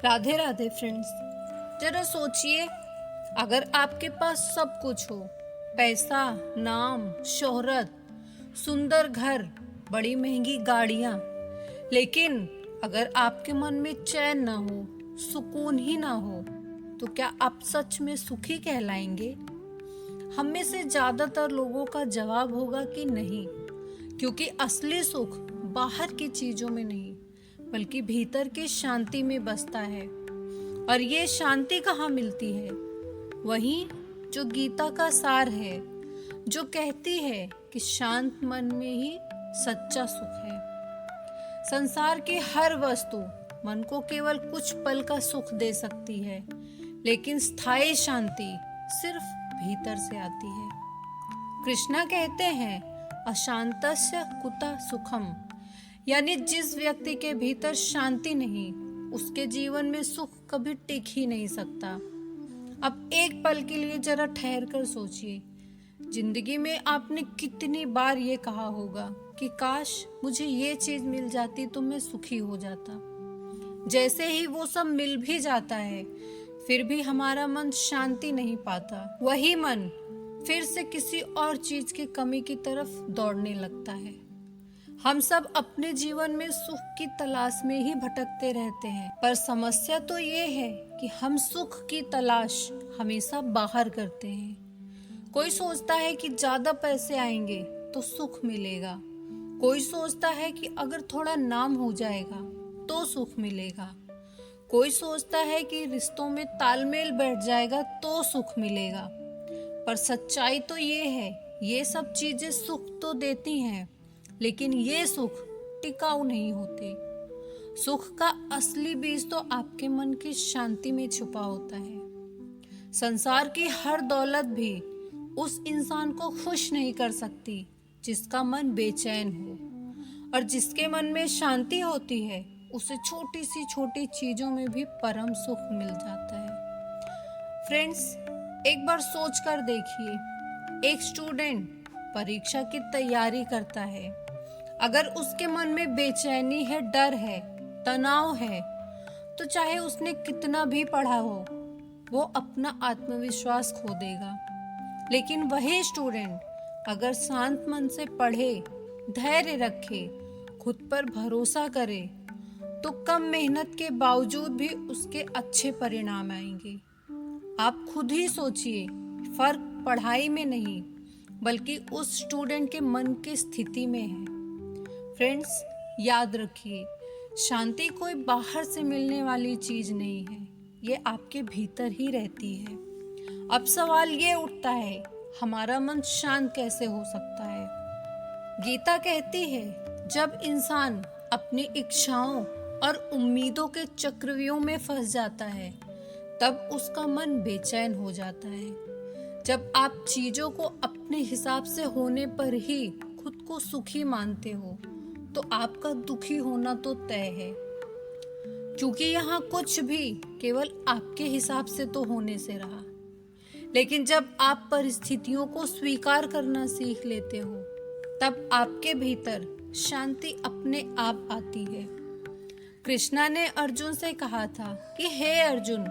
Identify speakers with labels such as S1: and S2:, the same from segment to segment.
S1: Radhe Radhe friends. जरा सोचिए, अगर आपके पास सब कुछ हो, पैसा, नाम, शोहरत, सुंदर घर, बड़ी महंगी गाड़ियां, लेकिन अगर आपके मन में चैन ना हो, सुकून ही ना हो, तो क्या आप सच में सुखी कहलाएंगे? हम में से ज्यादातर लोगों का जवाब होगा कि नहीं, क्योंकि असली सुख बाहर की चीजों में नहीं बल्कि भीतर की शांति में बसता है। और ये शांति कहाँ मिलती है? वहीं जो गीता का सार है, जो कहती है कि शांत मन में ही सच्चा सुख है। संसार की हर वस्तु मन को केवल कुछ पल का सुख दे सकती है, लेकिन स्थायी शांति सिर्फ भीतर से आती है। कृष्णा कहते हैं, अशांतस्य कुतः सुखम, यानी जिस व्यक्ति के भीतर शांति नहीं, उसके जीवन में सुख कभी टिक ही नहीं सकता। अब एक पल के लिए जरा ठहर कर सोचिए, जिंदगी में आपने कितनी बार ये कहा होगा कि काश मुझे ये चीज मिल जाती तो मैं सुखी हो जाता। जैसे ही वो सब मिल भी जाता है, फिर भी हमारा मन शांति नहीं पाता। वही मन फिर से किसी और चीज की कमी की तरफ दौड़ने लगता है। हम सब अपने जीवन में सुख की तलाश में ही भटकते रहते हैं, पर समस्या तो ये है कि हम सुख की तलाश हमेशा बाहर करते हैं। कोई सोचता है कि ज्यादा पैसे आएंगे तो सुख मिलेगा, कोई सोचता है कि अगर थोड़ा नाम हो जाएगा तो सुख मिलेगा, कोई सोचता है कि रिश्तों में तालमेल बैठ जाएगा तो सुख मिलेगा। पर सच्चाई तो ये है, ये सब चीजें सुख तो देती हैं, लेकिन ये सुख टिकाऊ नहीं होते। सुख का असली बीज तो आपके मन की शांति में छुपा होता है। संसार की हर दौलत भी उस इंसान को खुश नहीं कर सकती जिसका मन बेचैन हो, और जिसके मन में शांति होती है उसे छोटी सी छोटी चीजों में भी परम सुख मिल जाता है। फ्रेंड्स, एक बार सोच कर देखिए, एक स्टूडेंट परीक्षा की तैयारी करता है। अगर उसके मन में बेचैनी है, डर है, तनाव है, तो चाहे उसने कितना भी पढ़ा हो, वो अपना आत्मविश्वास खो देगा। लेकिन वही स्टूडेंट अगर शांत मन से पढ़े, धैर्य रखे, खुद पर भरोसा करे, तो कम मेहनत के बावजूद भी उसके अच्छे परिणाम आएंगे। आप खुद ही सोचिए, फर्क पढ़ाई में नहीं बल्कि उस स्टूडेंट के मन की स्थिति में है। फ्रेंड्स, याद रखिए, शांति कोई बाहर से मिलने वाली चीज नहीं है, ये आपके भीतर ही रहती है। अब सवाल ये उठता है, हमारा मन शांत कैसे हो सकता है? गीता कहती है, जब इंसान अपनी इच्छाओं और उम्मीदों के चक्रव्यूह में फंस जाता है, तब उसका मन बेचैन हो जाता है। जब आप चीजों को अपने हिसाब से होने पर ही खुद को सुखी मानते हो, तो आपका दुखी होना तो तय है, क्योंकि यहाँ कुछ भी केवल आपके हिसाब से तो होने से रहा। लेकिन जब आप परिस्थितियों को स्वीकार करना सीख लेते हो, तब आपके भीतर शांति अपने आप आती है। कृष्णा ने अर्जुन से कहा था कि हे अर्जुन,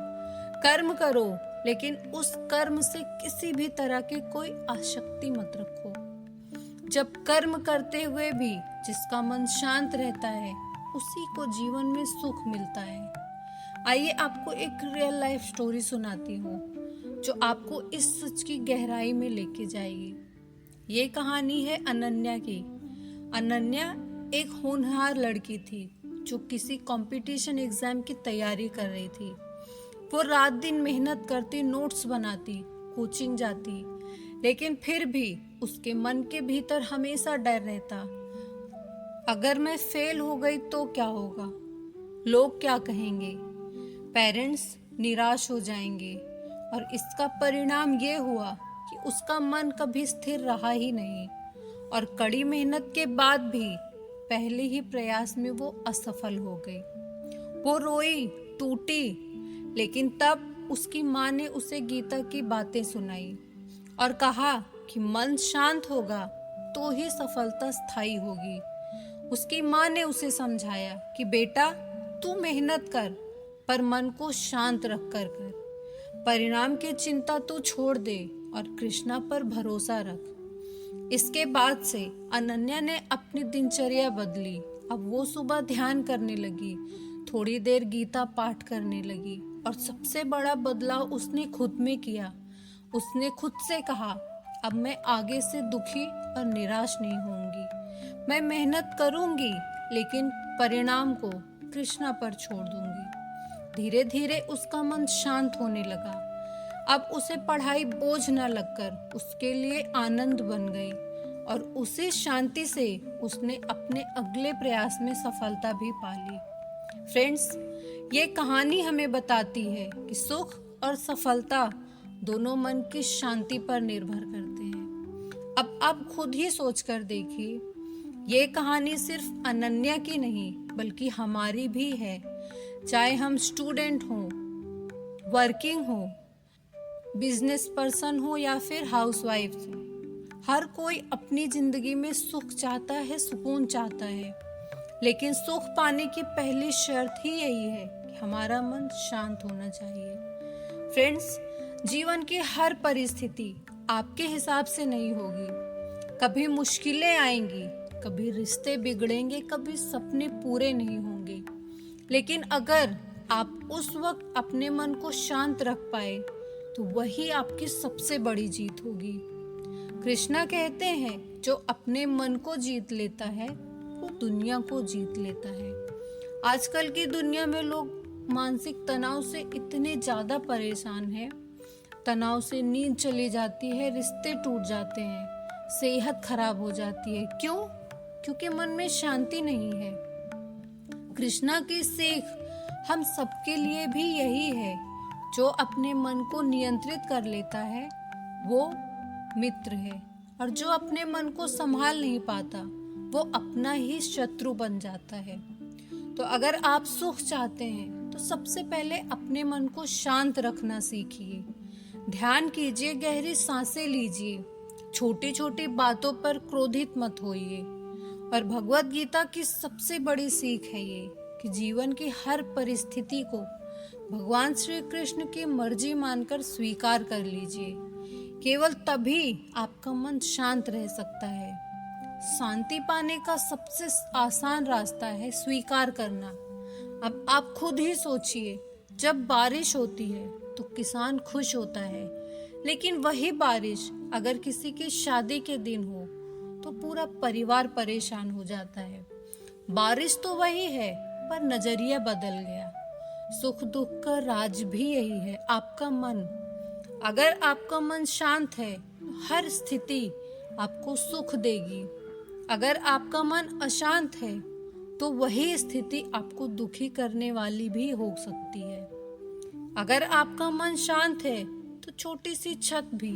S1: कर्म करो, लेकिन उस कर्म से किसी भी तरह की कोई आसक्ति मत रखो। जब कर्म करते हुए भी जिसका मन शांत रहता है, उसी को जीवन में सुख मिलता है। आइए आपको एक रियल लाइफ स्टोरी सुनाती हूँ, जो आपको इस सच की गहराई में लेके जाएगी। ये कहानी है अनन्या की। अनन्या एक होनहार लड़की थी, जो किसी कंपटीशन एग्जाम की तैयारी कर रही थी। वो रात दिन मेहनत करती, नोट्स बनाती, कोचिंग जाती, लेकिन फिर भी उसके मन के भीतर हमेशा डर रहता, अगर मैं फेल हो गई तो क्या होगा, लोग क्या कहेंगे, पेरेंट्स निराश हो जाएंगे। और इसका परिणाम ये हुआ कि उसका मन कभी स्थिर रहा ही नहीं, और कड़ी मेहनत के बाद भी पहले ही प्रयास में वो असफल हो गई। वो रोई, टूटी, लेकिन तब उसकी माँ ने उसे गीता की बातें सुनाई और कहा कि मन शांत होगा तो ही सफलता स्थायी होगी। उसकी माँ ने उसे समझाया कि बेटा, तू मेहनत कर, पर मन को शांत रख कर कर। परिणाम की चिंता तू छोड़ दे और कृष्णा पर भरोसा रख। इसके बाद से अनन्या ने अपनी दिनचर्या बदली। अब वो सुबह ध्यान करने लगी, थोड़ी देर गीता पाठ करने लगी और सबसे बड़ा बदलाव उसने खुद में किया। उसने खुद से कहा, अब मैं आगे से दुखी और निराश नहीं होंगी। मैं मेहनत करूंगी लेकिन परिणाम को कृष्णा पर छोड़ दूंगी। धीरे धीरे उसका मन शांत होने लगा। अब उसे पढ़ाई बोझ न लगकर उसके लिए आनंद बन गई और उसी शांति से उसने अपने अगले प्रयास में सफलता भी पा ली। फ्रेंड्स, ये कहानी हमें बताती है कि सुख और सफलता दोनों मन की शांति पर निर्भर करते हैं। अब आप खुद ही सोच कर देखिए, ये कहानी सिर्फ अनन्या की नहीं बल्कि हमारी भी है। चाहे हम स्टूडेंट हों, वर्किंग हो, बिजनेस पर्सन हो या फिर हाउसवाइफ हो, हर कोई अपनी जिंदगी में सुख चाहता है, सुकून चाहता है। लेकिन सुख पाने की पहली शर्त ही यही है कि हमारा मन शांत होना चाहिए। फ्रेंड्स, जीवन की हर परिस्थिति आपके हिसाब से नहीं होगी। कभी मुश्किलें आएंगी, कभी रिश्ते बिगड़ेंगे, कभी सपने पूरे नहीं होंगे। लेकिन अगर आप उस वक्त अपने मन को शांत रख पाए तो वही आपकी सबसे बड़ी जीत होगी। कृष्णा कहते हैं, जो अपने मन को जीत लेता है वो दुनिया को जीत लेता है। आजकल की दुनिया में लोग मानसिक तनाव से इतने ज्यादा परेशान हैं। तनाव से नींद चली जाती है, रिश्ते टूट जाते हैं, सेहत खराब हो जाती है। क्यों? क्योंकि मन में शांति नहीं है। कृष्णा की सीख हम सबके लिए भी यही है, जो अपने मन को नियंत्रित कर लेता है वो मित्र है, और जो अपने मन को संभाल नहीं पाता वो अपना ही शत्रु बन जाता है। तो अगर आप सुख चाहते हैं तो सबसे पहले अपने मन को शांत रखना सीखिए। ध्यान कीजिए, गहरी सांसें लीजिए, छोटी छोटी बातों पर क्रोधित मत होइए। और भगवत गीता की सबसे बड़ी सीख है ये कि जीवन की हर परिस्थिति को भगवान श्री कृष्ण की मर्जी मानकर स्वीकार कर लीजिए। केवल तभी आपका मन शांत रह सकता है। शांति पाने का सबसे आसान रास्ता है स्वीकार करना। अब आप खुद ही सोचिए, जब बारिश होती है तो किसान खुश होता है, लेकिन वही बारिश अगर किसी की शादी के दिन हो तो पूरा परिवार परेशान हो जाता है। बारिश तो वही है पर नजरिया बदल गया। सुख दुख का राज भी यही है, आपका मन। अगर आपका मन शांत है तो हर स्थिति आपको सुख देगी। अगर आपका मन अशांत है तो वही स्थिति आपको दुखी करने वाली भी हो सकती है। अगर आपका मन शांत है तो छोटी सी छत भी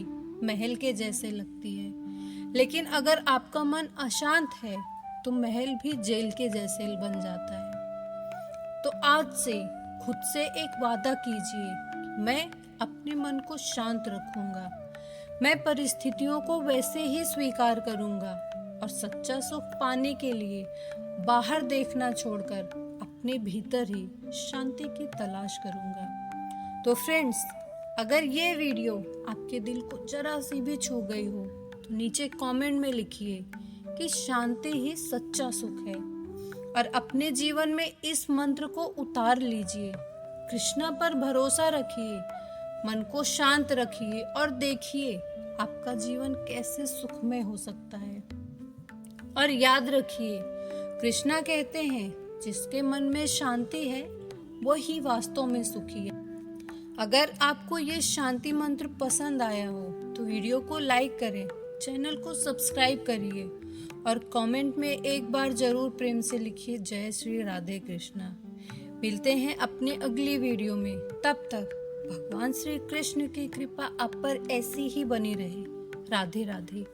S1: महल के जैसे लगती है, लेकिन अगर आपका मन अशांत है तो महल भी जेल के जैसे बन जाता है। तो आज से खुद से एक वादा कीजिए कि मैं अपने मन को शांत रखूंगा, मैं परिस्थितियों को वैसे ही स्वीकार करूंगा और सच्चा सुख पाने के लिए बाहर देखना छोड़कर अपने भीतर ही शांति की तलाश करूंगा। तो फ्रेंड्स, अगर ये वीडियो आपके दिल को जरा सी भी छू गई हो तो नीचे कमेंट में लिखिए कि शांति ही सच्चा सुख है, और अपने जीवन में इस मंत्र को उतार लीजिए। कृष्णा पर भरोसा रखिए, मन को शांत रखिए और देखिए आपका जीवन कैसे सुखमय हो सकता है। और याद रखिए, कृष्णा कहते हैं, जिसके मन में शांति है वही वास्तव में सुखी है। अगर आपको ये शांति मंत्र पसंद आया हो तो वीडियो को लाइक करें, चैनल को सब्सक्राइब करिए और कमेंट में एक बार जरूर प्रेम से लिखिए जय श्री राधे कृष्णा। मिलते हैं अपने अगली वीडियो में। तब तक भगवान श्री कृष्ण की कृपा आप पर ऐसी ही बनी रहे। राधे राधे।